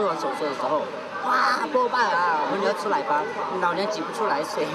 做完手术的时候，哇，波霸啊，我说你要出来吧，老娘挤不出来水。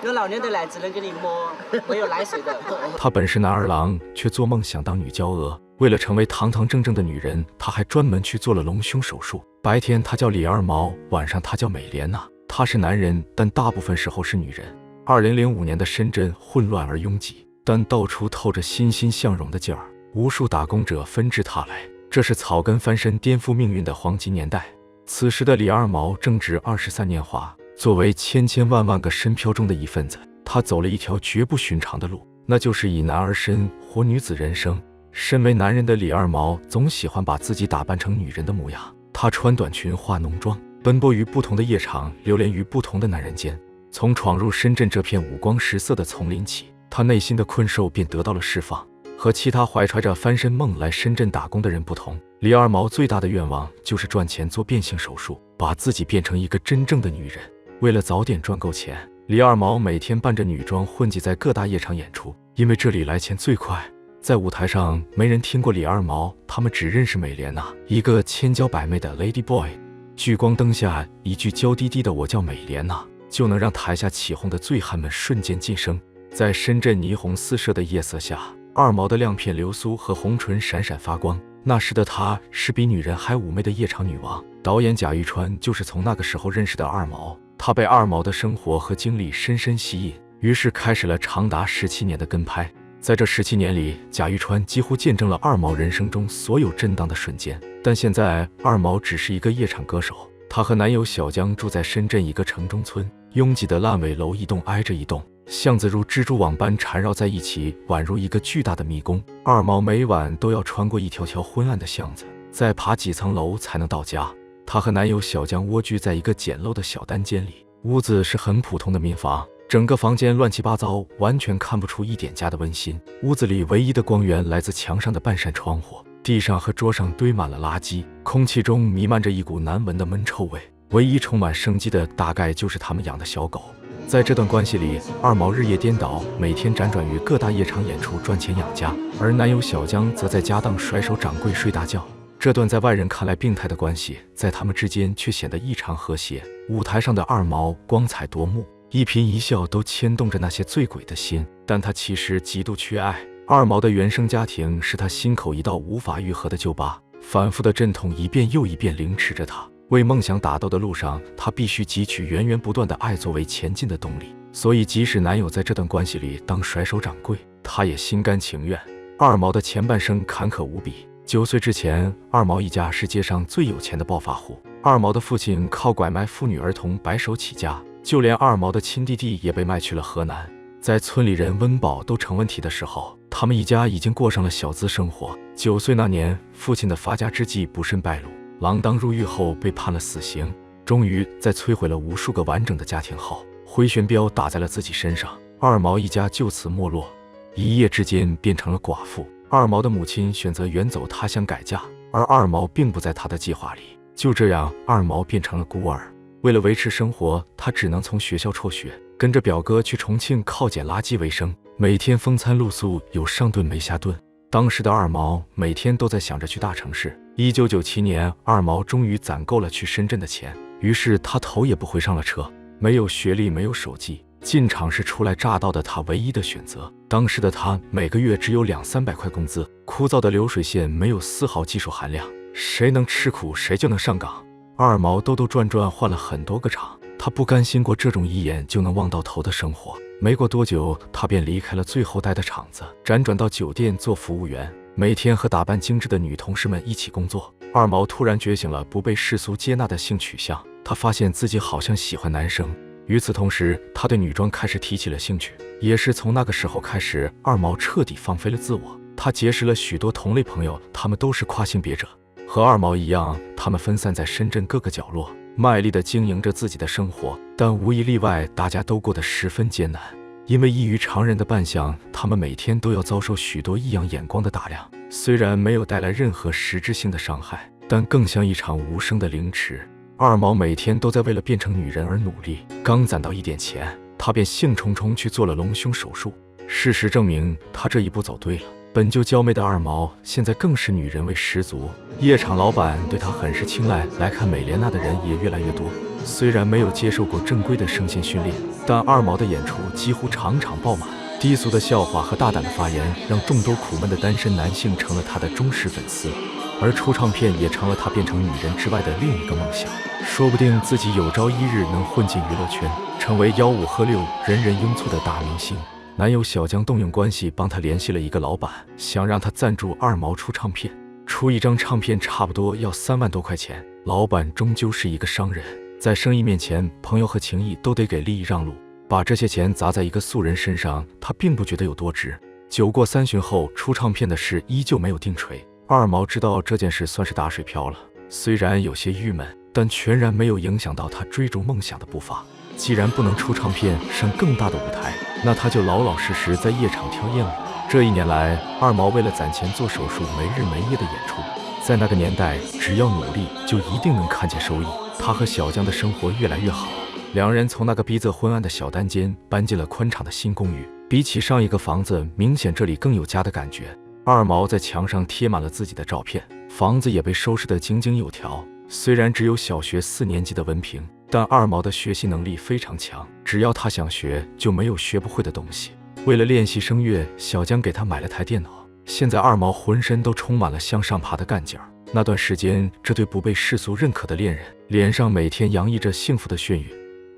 有老娘的奶只能给你摸，没有奶水的。他本是男儿郎，却做梦想当女娇娥。为了成为堂堂正正的女人，他还专门去做了隆胸手术。白天他叫李二毛，晚上他叫美莲娜。他是男人，但大部分时候是女人。2005年的深圳混乱而拥挤，但到处透着欣欣向荣的劲儿。无数打工者纷至沓来，这是草根翻身颠覆命运的黄金年代。此时的李二毛正值23年华，作为千千万万个身漂中的一份子，他走了一条绝不寻常的路，那就是以男儿身活女子人生。身为男人的李二毛总喜欢把自己打扮成女人的模样，他穿短裙化浓妆，奔波于不同的夜场，流连于不同的男人间。从闯入深圳这片五光十色的丛林起，他内心的困兽便得到了释放。和其他怀揣着翻身梦来深圳打工的人不同，李二毛最大的愿望就是赚钱做变性手术，把自己变成一个真正的女人。为了早点赚够钱，李二毛每天扮着女装混迹在各大夜场演出，因为这里来钱最快。在舞台上，没人听过李二毛，他们只认识美莲娜，一个千娇百媚的 Lady Boy。聚光灯下，一句娇滴滴的"我叫美莲娜"，就能让台下起哄的醉汉们瞬间晋升。在深圳霓虹四射的夜色下，二毛的亮片流苏和红唇闪闪发光。那时的她是比女人还妩媚的夜场女王。导演贾玉川就是从那个时候认识的二毛，他被二毛的生活和经历深深吸引，于是开始了长达17年的跟拍。在这17年里，贾玉川几乎见证了二毛人生中所有震荡的瞬间。但现在，二毛只是一个夜场歌手，她和男友小江住在深圳一个城中村，拥挤的烂尾楼一栋挨着一栋，巷子如蜘蛛网般缠绕在一起，宛如一个巨大的迷宫。二毛每晚都要穿过一条条昏暗的巷子，再爬几层楼才能到家。她和男友小江蜗居在一个简陋的小单间里，屋子是很普通的民房，整个房间乱七八糟，完全看不出一点家的温馨。屋子里唯一的光源来自墙上的半扇窗户，地上和桌上堆满了垃圾，空气中弥漫着一股难闻的闷臭味。唯一充满生机的大概就是他们养的小狗。在这段关系里，二毛日夜颠倒，每天辗转于各大夜场演出赚钱养家，而男友小江则在家当甩手掌柜睡大觉。这段在外人看来病态的关系，在他们之间却显得异常和谐。舞台上的二毛光彩夺目，一颦一笑都牵动着那些醉鬼的心，但他其实极度缺爱。二毛的原生家庭是他心口一道无法愈合的旧疤，反复的阵痛一遍又一遍凌迟着他。为梦想打斗的路上，他必须汲取源源不断的爱作为前进的动力。所以即使男友在这段关系里当甩手掌柜，他也心甘情愿。二毛的前半生坎坷无比。9岁之前，二毛一家是街上最有钱的暴发户。二毛的父亲靠拐卖妇女儿童白手起家，就连二毛的亲弟弟也被卖去了河南。在村里人温饱都成问题的时候，他们一家已经过上了小资生活。9岁那年，父亲的发家之计不慎败露，锒铛入狱后被判了死刑。终于在摧毁了无数个完整的家庭后，回旋镖打在了自己身上，二毛一家就此没落，一夜之间变成了寡妇。二毛的母亲选择远走他乡改嫁，而二毛并不在他的计划里。就这样，二毛变成了孤儿。为了维持生活，他只能从学校辍学，跟着表哥去重庆靠捡垃圾为生，每天风餐露宿，有上顿没下顿。当时的二毛每天都在想着去大城市。1997年，二毛终于攒够了去深圳的钱，于是他头也不回上了车。没有学历，没有手机，进厂是初来乍到的他唯一的选择。当时的他每个月只有200-300块工资，枯燥的流水线没有丝毫技术含量，谁能吃苦谁就能上岗。二毛兜兜转转换了很多个厂，他不甘心过这种一眼就能望到头的生活。没过多久，他便离开了最后待的厂子，辗转到酒店做服务员，每天和打扮精致的女同事们一起工作。二毛突然觉醒了不被世俗接纳的性取向，他发现自己好像喜欢男生。与此同时，他对女装开始提起了兴趣。也是从那个时候开始，二毛彻底放飞了自我。他结识了许多同类朋友，他们都是跨性别者。和二毛一样，他们分散在深圳各个角落，卖力地经营着自己的生活，但无一例外，大家都过得十分艰难。因为异于常人的扮相，他们每天都要遭受许多异样眼光的打量。虽然没有带来任何实质性的伤害，但更像一场无声的凌迟。二毛每天都在为了变成女人而努力，刚攒到一点钱，他便兴冲冲去做了隆胸手术。事实证明，他这一步走对了。本就娇媚的二毛，现在更是女人味十足。夜场老板对她很是青睐，来看美莲娜的人也越来越多。虽然没有接受过正规的声线训练，但二毛的演出几乎场场爆满。低俗的笑话和大胆的发言，让众多苦闷的单身男性成了他的忠实粉丝。而出唱片也成了他变成女人之外的另一个梦想。说不定自己有朝一日能混进娱乐圈，成为吆五喝六、人人拥簇的大明星。男友小江动用关系帮他联系了一个老板，想让他赞助二毛出唱片。出一张唱片差不多要3万多块钱。老板终究是一个商人，在生意面前，朋友和情谊都得给利益让路。把这些钱砸在一个素人身上，他并不觉得有多值。酒过3巡后，出唱片的事依旧没有定锤。二毛知道这件事算是打水漂了，虽然有些郁闷，但全然没有影响到他追逐梦想的步伐。既然不能出唱片，上更大的舞台，那他就老老实实在夜场跳艳舞。这1年来，二毛为了攒钱做手术，没日没夜的演出。在那个年代，只要努力，就一定能看见收益。他和小江的生活越来越好。两人从那个逼仄昏暗的小单间搬进了宽敞的新公寓，比起上一个房子，明显这里更有家的感觉。二毛在墙上贴满了自己的照片，房子也被收拾得井井有条。虽然只有小学4年级的文凭，但二毛的学习能力非常强，只要他想学，就没有学不会的东西。为了练习声乐，小江给他买了台电脑。现在二毛浑身都充满了向上爬的干劲儿。那段时间，这对不被世俗认可的恋人，脸上每天洋溢着幸福的眩晕。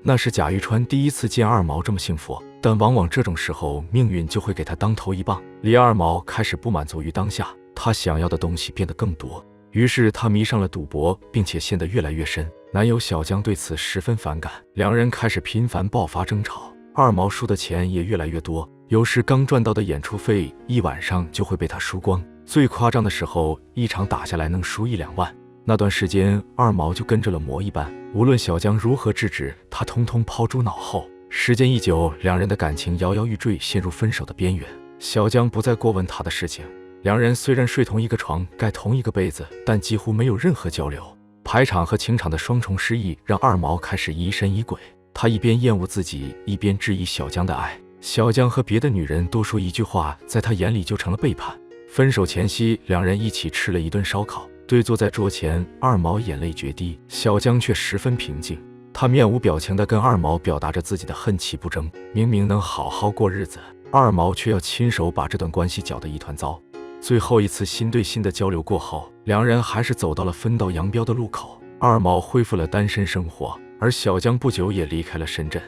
那是贾玉川第一次见二毛这么幸福，但往往这种时候，命运就会给他当头一棒。李二毛开始不满足于当下，他想要的东西变得更多，于是他迷上了赌博，并且陷得越来越深。男友小江对此十分反感，两人开始频繁爆发争吵。二毛输的钱也越来越多，有时刚赚到的演出费一晚上就会被他输光，最夸张的时候，一场打下来能输1-2万。那段时间，二毛就跟着了魔一般，无论小江如何制止，他通通抛诸脑后。时间一久，两人的感情摇摇欲坠，陷入分手的边缘。小江不再过问他的事情，两人虽然睡同一个床，盖同一个被子，但几乎没有任何交流。排场和情场的双重失意让二毛开始疑神疑鬼，他一边厌恶自己，一边质疑小江的爱。小江和别的女人多说一句话，在他眼里就成了背叛。分手前夕，两人一起吃了一顿烧烤。对坐在桌前，二毛眼泪决堤，小江却十分平静。他面无表情地跟二毛表达着自己的恨气不争。明明能好好过日子，二毛却要亲手把这段关系搅得一团糟。最后一次心对心的交流过后，两人还是走到了分道扬镳的路口。二毛恢复了单身生活，而小江不久也离开了深圳。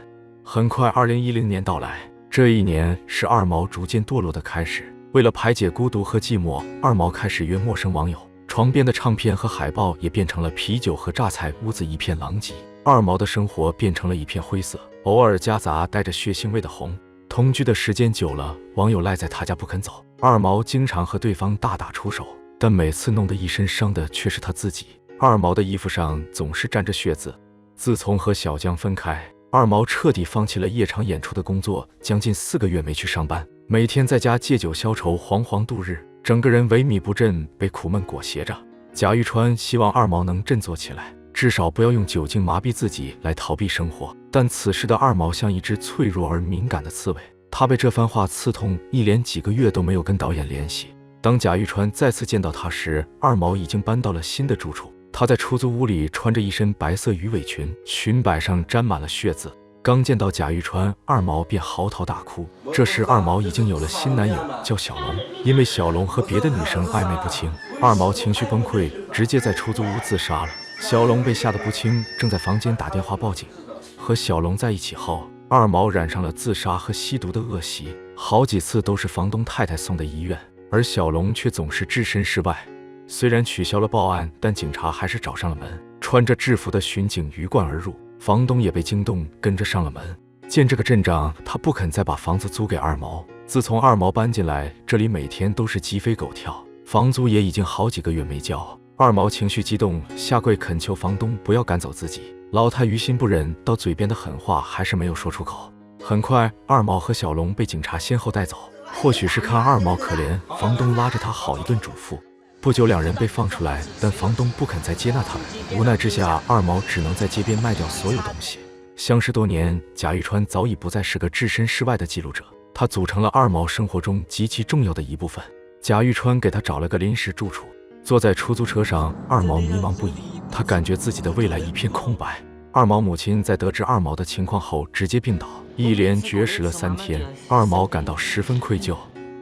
很快2010年到来，这一年是二毛逐渐堕落的开始。为了排解孤独和寂寞，二毛开始约陌生网友。床边的唱片和海报也变成了啤酒和榨菜，屋子一片狼藉。二毛的生活变成了一片灰色，偶尔夹杂带着血腥味的红。同居的时间久了，网友赖在他家不肯走，二毛经常和对方大打出手，但每次弄得一身伤的却是他自己。二毛的衣服上总是沾着血渍。自从和小江分开，二毛彻底放弃了夜场演出的工作，将近4个月没去上班，每天在家借酒消愁，惶惶度日。整个人萎靡不振，被苦闷裹挟着。贾玉川希望二毛能振作起来，至少不要用酒精麻痹自己来逃避生活。但此时的二毛像一只脆弱而敏感的刺猬，他被这番话刺痛，一连几个月都没有跟导演联系。当贾玉川再次见到他时，二毛已经搬到了新的住处。他在出租屋里穿着一身白色鱼尾裙，裙摆上沾满了血渍。刚见到贾玉川，二毛便嚎啕大哭。这时二毛已经有了新男友，叫小龙。因为小龙和别的女生暧昧不清，二毛情绪崩溃，直接在出租屋自杀了。小龙被吓得不轻，正在房间打电话报警。和小龙在一起后，二毛染上了自杀和吸毒的恶习，好几次都是房东太太送的医院，而小龙却总是置身事外。虽然取消了报案，但警察还是找上了门。穿着制服的巡警鱼贯而入，房东也被惊动，跟着上了门。见这个阵仗，他不肯再把房子租给二毛。自从二毛搬进来，这里每天都是鸡飞狗跳，房租也已经好几个月没交。二毛情绪激动，下跪恳求房东不要赶走自己。老太于心不忍，到嘴边的狠话还是没有说出口。很快，二毛和小龙被警察先后带走。或许是看二毛可怜，房东拉着他好一顿嘱咐。不久，两人被放出来，但房东不肯再接纳他们。无奈之下，二毛只能在街边卖掉所有东西。相识多年，贾玉川早已不再是个置身事外的记录者，他组成了二毛生活中极其重要的一部分。贾玉川给他找了个临时住处。坐在出租车上，二毛迷茫不已，他感觉自己的未来一片空白。二毛母亲在得知二毛的情况后直接病倒，一连绝食了3天。二毛感到十分愧疚。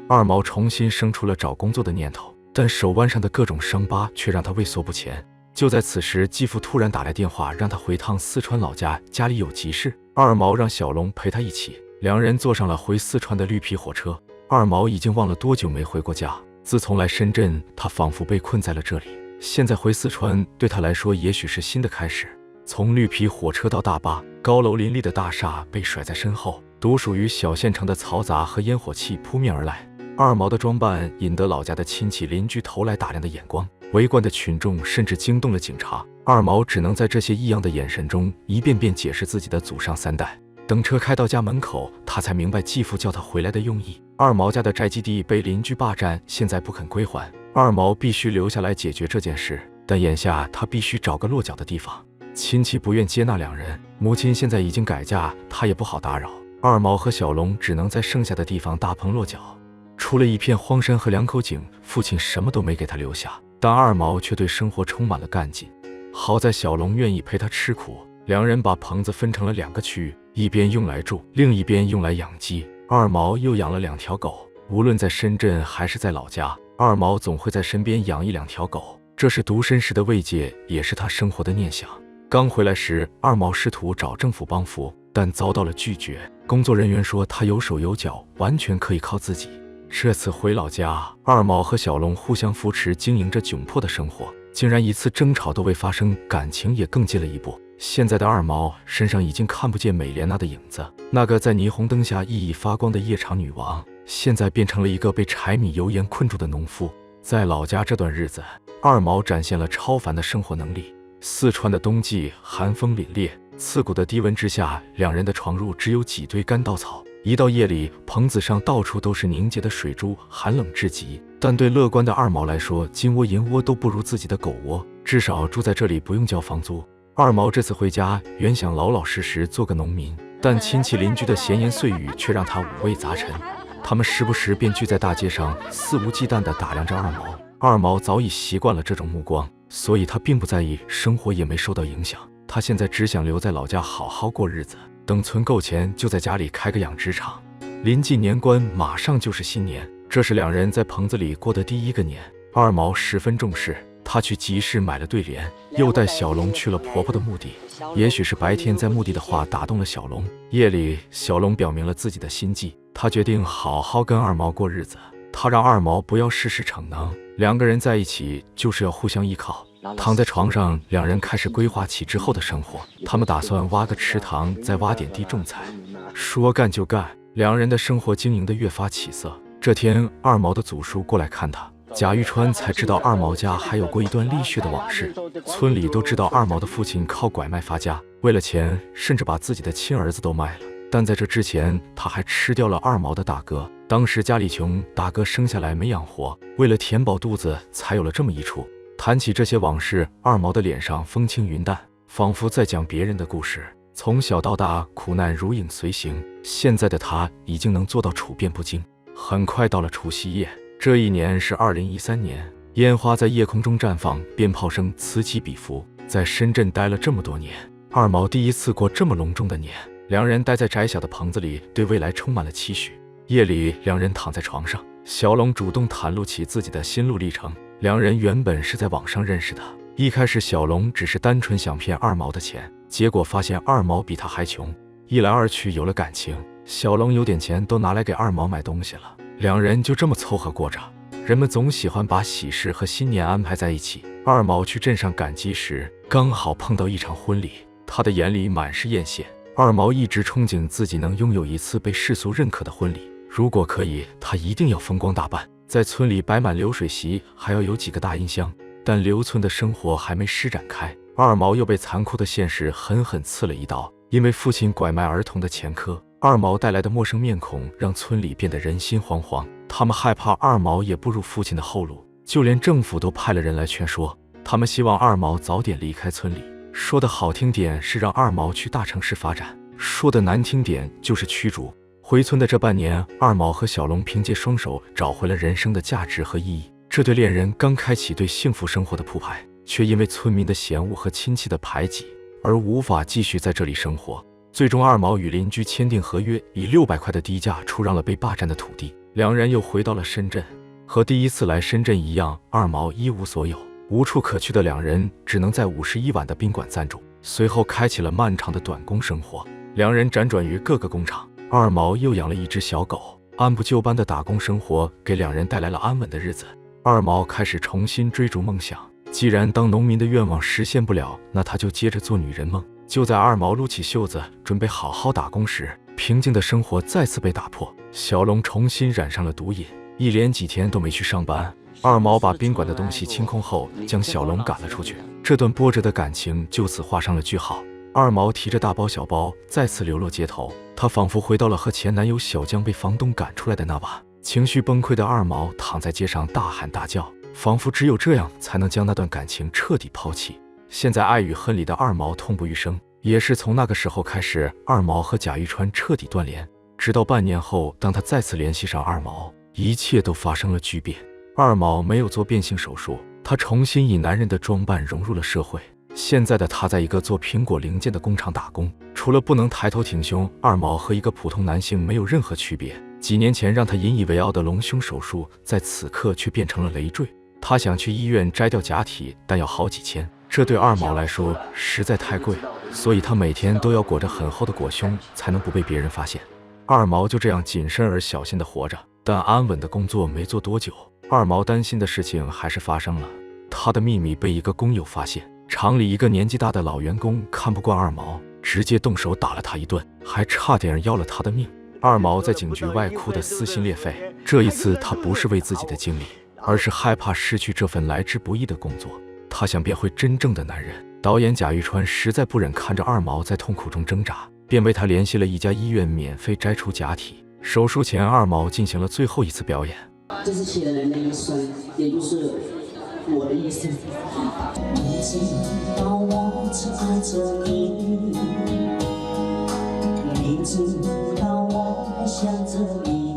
二毛重新生出了找工作的念头，但手腕上的各种伤疤却让他畏缩不前。就在此时，继父突然打来电话，让他回趟四川老家，家里有急事。二毛让小龙陪他一起，两人坐上了回四川的绿皮火车。二毛已经忘了多久没回过家，自从来深圳，他仿佛被困在了这里。现在回四川对他来说也许是新的开始。从绿皮火车到大巴，高楼林立的大厦被甩在身后，独属于小县城的嘈杂和烟火气扑面而来。二毛的装扮引得老家的亲戚邻居投来打量的眼光，围观的群众甚至惊动了警察。二毛只能在这些异样的眼神中一遍遍解释自己的祖上3代。等车开到家门口，他才明白继父叫他回来的用意。二毛家的宅基地被邻居霸占，现在不肯归还，二毛必须留下来解决这件事。但眼下他必须找个落脚的地方。亲戚不愿接纳两人，母亲现在已经改嫁，他也不好打扰。二毛和小龙只能在剩下的地方搭棚落脚。除了一片荒山和2口井，父亲什么都没给他留下，但二毛却对生活充满了干劲。好在小龙愿意陪他吃苦，两人把棚子分成了2个区域，一边用来住，另一边用来养鸡。二毛又养了2条狗，无论在深圳还是在老家，二毛总会在身边养1、2条狗，这是独身时的慰藉，也是他生活的念想。刚回来时，二毛试图找政府帮扶，但遭到了拒绝。工作人员说他有手有脚，完全可以靠自己。这次回老家，二毛和小龙互相扶持，经营着窘迫的生活，竟然一次争吵都未发生，感情也更近了一步。现在的二毛身上已经看不见美莲娜的影子，那个在霓虹灯下熠熠发光的夜场女王，现在变成了一个被柴米油盐困住的农夫。在老家这段日子，二毛展现了超凡的生活能力。四川的冬季寒风凛冽，刺骨的低温之下，两人的床褥只有几堆干稻草。一到夜里，棚子上到处都是凝结的水珠，寒冷至极。但对乐观的二毛来说，金窝银窝都不如自己的狗窝，至少住在这里不用交房租。二毛这次回家，原想老老实实做个农民，但亲戚邻居的闲言碎语却让他五味杂陈。他们时不时便聚在大街上，肆无忌惮地打量着二毛。二毛早已习惯了这种目光，所以他并不在意，生活也没受到影响。他现在只想留在老家好好过日子，等存够钱就在家里开个养殖场。临近年关，马上就是新年，这是两人在棚子里过的第1个年。二毛十分重视，他去集市买了对联，又带小龙去了婆婆的墓地。也许是白天在墓地的话打动了小龙，夜里小龙表明了自己的心迹，他决定好好跟二毛过日子。他让二毛不要事事逞能，2个人在一起就是要互相依靠。躺在床上，两人开始规划起之后的生活。他们打算挖个池塘，再挖点地种菜。说干就干，两人的生活经营得越发起色。这天，二毛的祖叔过来看他，贾玉川才知道二毛家还有过一段历史的往事。村里都知道二毛的父亲靠拐卖发家，为了钱甚至把自己的亲儿子都卖了。但在这之前，他还吃掉了二毛的大哥。当时家里穷，大哥生下来没养活，为了填饱肚子，才有了这么一出。谈起这些往事，二毛的脸上风轻云淡，仿佛在讲别人的故事。从小到大，苦难如影随形，现在的他已经能做到处变不惊。很快到了除夕夜，这一年是2013年，烟花在夜空中绽放，鞭炮声此起彼伏。在深圳待了这么多年，二毛第一次过这么隆重的年。两人待在窄小的棚子里，对未来充满了期许。夜里，两人躺在床上，小龙主动袒露起自己的心路历程。两人原本是在网上认识的，一开始小龙只是单纯想骗二毛的钱，结果发现二毛比他还穷，一来二去有了感情，小龙有点钱都拿来给二毛买东西了，两人就这么凑合过着。人们总喜欢把喜事和新年安排在一起。二毛去镇上赶集时，刚好碰到一场婚礼，他的眼里满是艳羡。二毛一直憧憬自己能拥有一次被世俗认可的婚礼，如果可以，他一定要风光大办，在村里摆满流水席，还要有几个大音箱。但刘村的生活还没施展开，二毛又被残酷的现实狠狠刺了一刀。因为父亲拐卖儿童的前科，二毛带来的陌生面孔让村里变得人心惶惶，他们害怕二毛也步入父亲的后路，就连政府都派了人来劝说，他们希望二毛早点离开村里。说的好听点是让二毛去大城市发展，说的难听点就是驱逐。回村的这半年，二毛和小龙凭借双手找回了人生的价值和意义。这对恋人刚开启对幸福生活的铺排，却因为村民的嫌恶和亲戚的排挤而无法继续在这里生活。最终，二毛与邻居签订合约，以600块的低价出让了被霸占的土地。两人又回到了深圳。和第一次来深圳一样，二毛一无所有，无处可去的两人只能在51晚的宾馆暂住，随后开启了漫长的短工生活。两人辗转于各个工厂，二毛又养了一只小狗，按部就班的打工生活给两人带来了安稳的日子。二毛开始重新追逐梦想，既然当农民的愿望实现不了，那他就接着做女人梦。就在二毛撸起袖子准备好好打工时，平静的生活再次被打破。小龙重新染上了毒瘾，一连几天都没去上班。二毛把宾馆的东西清空后，将小龙赶了出去。这段波折的感情就此画上了句号。二毛提着大包小包再次流落街头，她仿佛回到了和前男友小江被房东赶出来的那晚。情绪崩溃的二毛躺在街上大喊大叫，仿佛只有这样才能将那段感情彻底抛弃。现在爱与恨里的二毛痛不欲生，也是从那个时候开始，二毛和贾玉川彻底断联。直到半年后，当他再次联系上二毛，一切都发生了巨变。二毛没有做变性手术，他重新以男人的装扮融入了社会。现在的他在一个做苹果零件的工厂打工，除了不能抬头挺胸，二毛和一个普通男性没有任何区别。几年前让他引以为傲的隆胸手术，在此刻却变成了累赘。他想去医院摘掉假体，但要好几千，这对二毛来说实在太贵，所以他每天都要裹着很厚的裹胸，才能不被别人发现。二毛就这样谨慎而小心地活着，但安稳的工作没做多久，二毛担心的事情还是发生了。他的秘密被一个工友发现，厂里一个年纪大的老员工看不惯二毛，直接动手打了他一顿，还差点要了他的命。二毛在警局外哭得撕心裂肺，这一次他不是为自己的经历，而是害怕失去这份来之不易的工作。他想变回真正的男人。导演贾玉川实在不忍看着二毛在痛苦中挣扎，便为他联系了一家医院，免费摘除假体。手术前，二毛进行了最后一次表演。这是写人的一生，也就是我的一生。你知道我只爱着你，你知道我还想着你。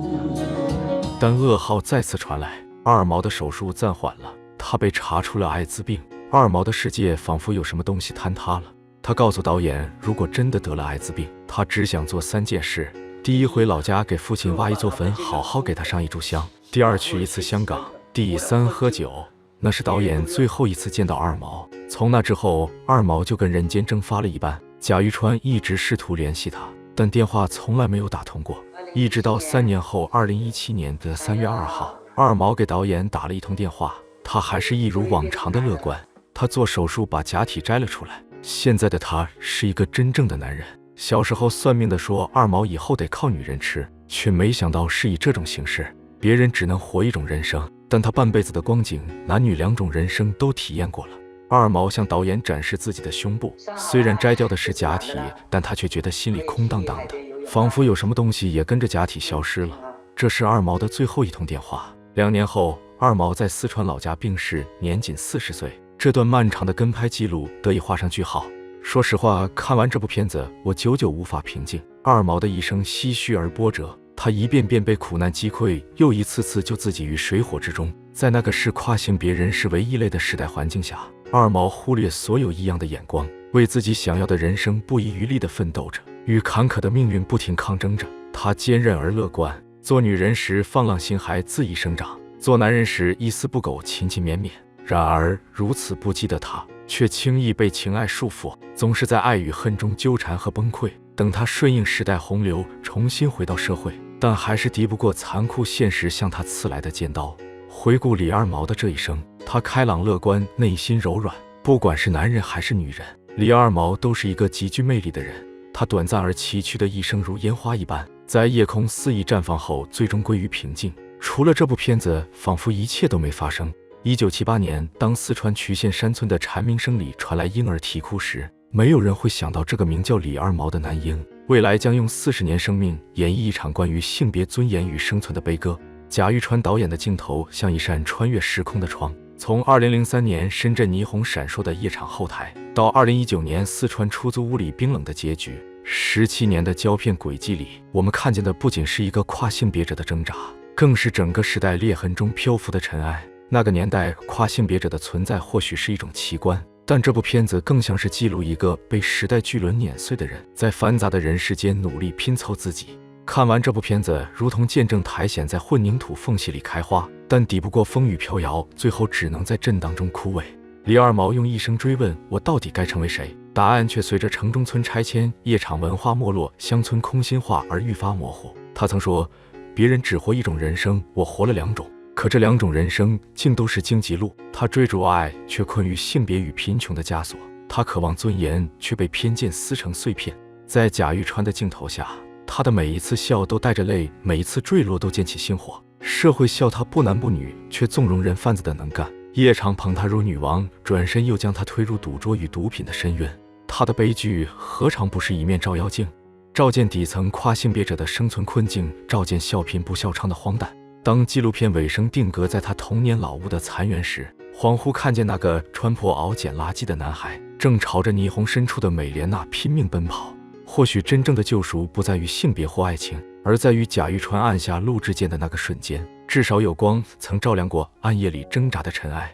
但噩耗再次传来，二毛的手术暂缓了，他被查出了艾滋病。二毛的世界仿佛有什么东西坍塌了。他告诉导演，如果真的得了艾滋病，他只想做3件事：第一，回老家给父亲挖一座坟，好好给他上一炷香；第二，去一次香港；第三，喝酒。那是导演最后一次见到二毛。从那之后，二毛就跟人间蒸发了一般。贾玉川一直试图联系他，但电话从来没有打通过。一直到3年后，2017年的3月2号，二毛给导演打了一通电话，他还是一如往常的乐观。他做手术把假体摘了出来，现在的他是一个真正的男人。小时候算命的说二毛以后得靠女人吃，却没想到是以这种形式。别人只能活一种人生，但他半辈子的光景，男女2种人生都体验过了。二毛向导演展示自己的胸部，虽然摘掉的是假体，但他却觉得心里空荡荡的，仿佛有什么东西也跟着假体消失了。这是二毛的最后一通电话。2年后，二毛在四川老家病逝，年仅40岁。这段漫长的跟拍记录得以画上句号。说实话，看完这部片子，我久久无法平静。二毛的一生唏嘘而波折，他一遍遍被苦难击溃，又一次次救自己于水火之中。在那个视跨性别人视为异类的时代环境下，二毛忽略所有异样的眼光，为自己想要的人生不遗余力地奋斗着，与坎坷的命运不停抗争着。他坚韧而乐观，做女人时放浪形骸恣意生长，做男人时一丝不苟勤勤勉勉。然而如此不羁的他，却轻易被情爱束缚，总是在爱与恨中纠缠和崩溃。等他顺应时代洪流，重新回到社会，但还是敌不过残酷现实向他刺来的剑刀。回顾李二毛的这一生，他开朗乐观，内心柔软，不管是男人还是女人，李二毛都是一个极具魅力的人。他短暂而崎岖的一生如烟花一般，在夜空肆意绽放后，最终归于平静。除了这部片子，仿佛一切都没发生。1978年，当四川渠县山村的蝉鸣声里传来婴儿啼哭时，没有人会想到这个名叫李二毛的男婴，未来将用40年生命演绎一场关于性别尊严与生存的悲歌。贾玉川导演的镜头像一扇穿越时空的窗，从2003年深圳霓虹闪烁的夜场后台，到2019年四川出租屋里冰冷的结局， 17年的胶片轨迹里，我们看见的不仅是一个跨性别者的挣扎，更是整个时代裂痕中漂浮的尘埃。那个年代，跨性别者的存在或许是一种奇观，但这部片子更像是记录一个被时代巨轮碾碎的人，在繁杂的人世间努力拼凑自己。看完这部片子，如同见证苔藓在混凝土缝隙里开花，但抵不过风雨飘摇，最后只能在震荡中枯萎。李二毛用一生追问我到底该成为谁，答案却随着城中村拆迁、夜场文化没落、乡村空心化而愈发模糊。他曾说，别人只活一种人生，我活了2种，可这2种人生竟都是荆棘路。他追逐爱，却困于性别与贫穷的枷锁；他渴望尊严，却被偏见撕成碎片。在贾玉川的镜头下，他的每一次笑都带着泪，每一次坠落都溅起星火。社会笑他不男不女，却纵容人贩子的能干；夜场捧她如女王，转身又将她推入赌桌与毒品的深渊。他的悲剧何尝不是一面照妖镜，照见底层跨性别者的生存困境，照见笑贫不笑娼的荒诞。当纪录片尾声定格在他童年老屋的残垣时，恍惚看见那个穿破袄捡垃圾的男孩，正朝着霓虹深处的美莲娜拼命奔跑。或许真正的救赎不在于性别或爱情，而在于贾玉川按下录制键的那个瞬间，至少有光曾照亮过暗夜里挣扎的尘埃。